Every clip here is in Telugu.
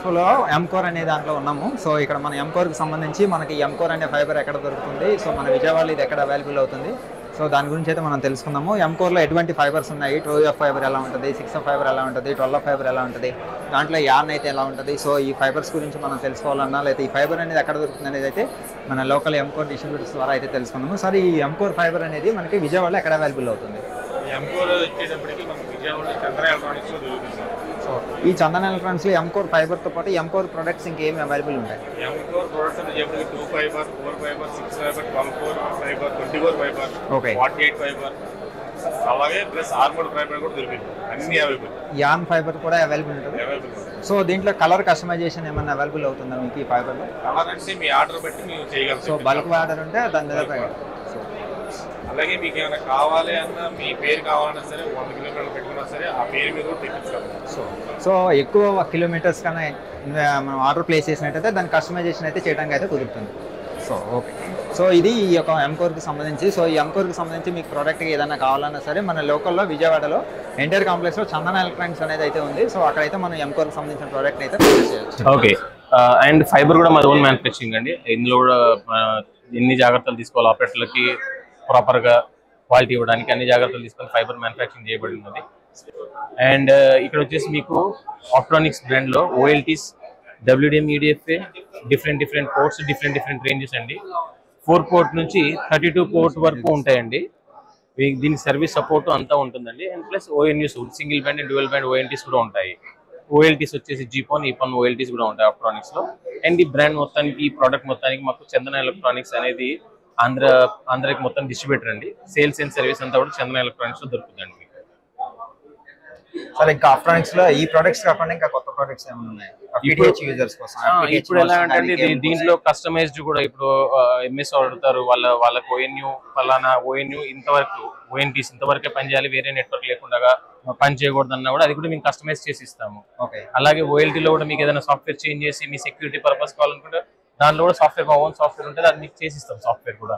ఎక్స్పోలో ఎంకోర్ అనే దాంట్లో ఉన్నాము. సో ఇక్కడ మన ఎంకోర్కి సంబంధించి మనకి ఎంకోర్ అనే ఫైబర్ ఎక్కడ దొరుకుతుంది, సో మన విజయవాడలో ఇది ఎక్కడ అవైలబుల్ అవుతుంది, సో దాని గురించి అయితే మనం తెలుసుకుందాము. ఎంకోర్లో ఎటువంటి ఫైబర్స్ ఉన్నాయి, 12F ఫైబర్ ఎలా ఉంటుంది, 6F ఫైబర్ ఎలా ఉంటుంది, 12F ఫైబర్ ఎలా ఉంటుంది, దాంట్లో యార్న్ అయితే ఎలా ఉంటుంది. సో ఈ ఫైబర్స్ గురించి మనం తెలుసుకోవాలన్నా లేకపోతే ఈ ఫైబర్ అనేది ఎక్కడ దొరుకుతుంది అనేది అయితే మన లోకల్ ఎంకోర్ డిస్ట్రిబ్యూటర్స్ ద్వారా అయితే తెలుసుకుందాము. సార్ ఈ ఎంకోర్ ఫైబర్ అనేది మనకి విజయవాడలో ఎక్కడ అవైలబుల్ అవుతుంది? ఎంకోర్ వచ్చేటప్పటికి మనకి విజయవాడలో చంద్ర ఎలక్ట్రానిక్స్లో దొరుకుతుంది. సో ఈ చందన ఎలక్ట్రానిక్స్లో ఎంకోర్ ఫైబర్తో పాటు ఎంకోర్ ప్రొడక్ట్స్ ఇంకేమి అవైలబుల్ ఉంటాయి? ఎంకోర్ ప్రొడక్ట్స్ వచ్చేటప్పటికి 2 fibre, 4 fibre, 6 fibre, 12 fibre, 24 fibre, 48 fibre, అలాగే ప్లస్ ఆర్మోడ్ ఫైబర్ కూడా దొరుకుతుంది. అన్ని అవైలబుల్. యాన్ ఫైబర్ కూడా అవైలబుల్ ఉంటుంది. సో దీంట్లో కలర్ కస్టమైజేషన్ ఏమైనా అవైలబుల్ అవుతుందా మీకు ఈ ఫైబర్లో? కలర్ అంటే మీ ఆర్డర్ బట్టి మీరు చేయగలరు. సో బల్క్ ఆర్డర్ ఉంటే దాని మీద అలాగే మీకు ఏమైనా కావాలి అన్న మీ పేరు కావాలన్నా సరే 100 కిలోమీటర్లు పెట్టుకున్నా సరే ఆ పేరు మీద కూడా తెప్పించగలరు. సో ఎక్కువ కిలోమీటర్స్ కన్నా మనం ఆర్డర్ ప్లేస్ చేసినట్టయితే దాని కస్టమైజేషన్ అయితే చేయడానికి అయితే కుదురుతుంది. So okay. సో ఇది ఈ యొక్క ఎంకోర్కి సంబంధించి. సో ఈ ఎంకోర్కి సంబంధించి మీకు ప్రోడక్ట్కి ఏదైనా కావాలన్నా సరే మన లోకల్లో విజయవాడలో ఎన్టీఆర్ కాంప్లెక్స్లో చందన ఎలక్ట్రానిక్స్ అనేది అయితే ఉంది. సో అక్కడైతే మనం ఎంకోర్కి సంబంధించిన ప్రోడక్ట్ అయితే పర్చేస్ చేయొచ్చు. ఓకే. అండ్ ఫైబర్ కూడా మాది ఓన్ మ్యానుఫ్యాక్చరింగ్ అండి. ఇందులో కూడా ఎన్ని జాగ్రత్తలు తీసుకోవాలి, ఆపరేటర్లకి ప్రాపర్గా క్వాలిటీ ఇవ్వడానికి అన్ని జాగ్రత్తలు తీసుకొని ఫైబర్ మ్యానుఫ్యాక్చరింగ్ చేయబడి ఉన్నది. అండ్ ఇక్కడ వచ్చేసి మీకు ఆప్ట్రానిక్స్ బ్రాండ్లో ఓఎల్టీస్, WDM, EDFA, different ports, different ranges అండి. 4 పోర్ట్ నుంచి 32 పోర్ట్ వరకు ఉంటాయండి. దీనికి సర్వీస్ సపోర్ట్ అంతా ఉంటుందండి. And plus ONUs, single band and dual band ONTs కూడా ఉంటాయి. ఓఎల్టీస్ వచ్చేసి జీపాన్, ఈపాన్ ఓఎల్టీస్ కూడా ఉంటాయి ఆప్ట్రానిక్స్లో. అండ్ ఈ బ్రాండ్ మొత్తానికి, ఈ ప్రోడక్ట్ మొత్తానికి మాకు చందన ఎలక్ట్రానిక్స్ అనేది ఆంధ్రాకి మొత్తం డిస్ట్రిబ్యూటర్ అండి. సేల్స్ అండ్ సర్వీస్ అంతా కూడా చందన ఎలక్ట్రానిక్స్ లో దొరుకుతుందండి. సరే, ఇంకా ఆప్ట్రానిక్స్ లో ఈ ప్రొడక్ట్స్ కాకుండా ఇంకా కొత్త ప్రొడక్ట్స్ ఏమైనా ఉన్నాయి యూజర్స్ కోసం? ఇప్పుడు ఎలా అంటే దీంట్లో కస్టమైజ్డ్ కూడా ఇప్పుడు ఎంఎస్ వాడతారు, వాళ్ళకి ONU ఫలానా ONU ఇంతవరకు ONTs ఇంతవరకే పనిచేయాలి, వేరే నెట్వర్క్ లేకుండా పని చేయకూడదన్నా కూడా అది కూడా మేము కస్టమైజ్ చేసి ఇస్తాము. అలాగే OLT లో కూడా మీకు ఏదైనా సాఫ్ట్వేర్ చేంజ్ చేసి మీ సెక్యూరిటీ పర్పస్ కావాలనుకుంటే దాంట్లో కూడా సాఫ్ట్వేర్, మా ఓన్ సాఫ్ట్వేర్ ఉంటుంది, అది మీకు చేసి ఇస్తాం సాఫ్ట్వేర్ కూడా.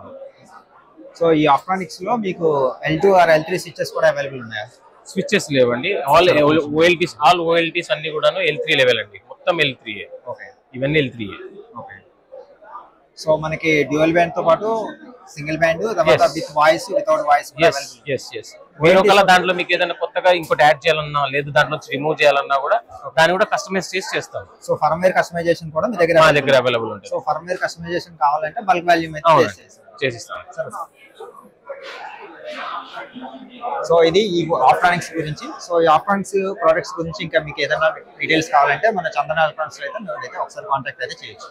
సో ఈ ఆప్ట్రానిక్స్ లో మీకు L2 or L3 స్విచెస్ కూడా అవైలబుల్ ఉన్నాయా? స్విచెస్ లేవండి. ఆల్ OLTs అన్ని కూడాను L3 లెవెల్ అండి. మొత్తం L3. ఇవన్నీ L3. సో మనకి డ్యూయల్ బ్యాండ్ తో పాటు సింగిల్ బ్యాండ్, తర్వాత విత్ వాయిస్, వితౌట్ వాయిస్ కూడా అవైలబుల్. మీరు ఒకవేళ దాంట్లో మీకు ఏదైనా కొత్తగా ఇంకోటి యాడ్ చేయాలన్నా లేదు దాంట్లో రిమూవ్ చేయాలన్నా కూడా దాన్ని కూడా కస్టమైజ్ చేస్తాం. సో ఫర్మ్వేర్ కస్టమైజేషన్ కూడా మీ దగ్గర అవైలబుల్ ఉంటుంది. సో ఫర్మ్వేర్ కస్టమైజేషన్ కావాలంటే బల్క్ వాల్యూమ్ అయితే చేసిస్తాం. సో ఇది ఈ ఆప్ట్రానిక్స్ గురించి. సో ఈ ఆప్ట్రానిక్స్ ప్రొడక్ట్స్ గురించి ఇంకా మీకు ఏదైనా డీటెయిల్స్ కావాలంటే మన చందన ఎలక్ట్రానిక్స్ అయితే ఒకసారి కాంటాక్ట్ అయితే చేయొచ్చు.